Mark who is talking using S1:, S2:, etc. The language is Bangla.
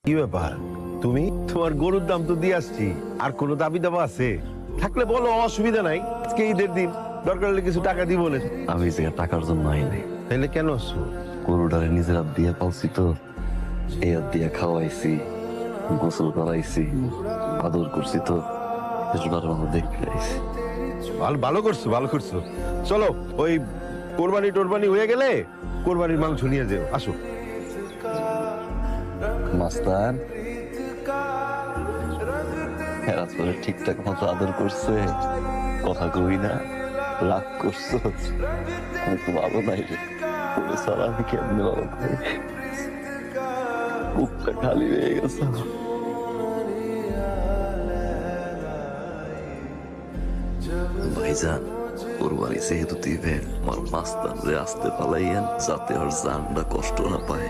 S1: কি ব্যাপার? তুমি তোমার গরুর দাম তো দিয়ে আসছি, আর কোনো দাবি দাবা আছে থাকলে বলো, অসুবিধা নাই। আজকে ঈদের দিন, দরকার হলে কিছু টাকা দিব না।
S2: আমি যে টাকার জন্য আইনি,
S1: তাইলে কেন আসছো?
S2: গরুটারে নিজের হাত দিয়ে পালছি তো, এই হাত দিয়ে খাওয়াইছি, গোসল করাইছি, আদর করছি তো, এটার মতো দেখতে আইছি।
S1: ভালো ভালো করছো, ভালো করছো। চলো, ওই কোরবানি টোরবানি হয়ে গেলে কোরবানির মাংস নিয়ে যেও। আসো।
S2: মাস্টার এরা তোরে ঠিকঠাক মতো আদর করছে, কথা কবি না, রাগ করছো, আমি তো ভালো নাই রে। তোরে ছাড়া আমি কেমনে ভালো করি, বুকটা খালি হয়ে গেছে। ভাইজান, কোরবানি যেহেতু দিবেন, আমার মাস্টার যে আসতে পালাইয়েন, যাতে ওর জানটা কষ্ট না পায়।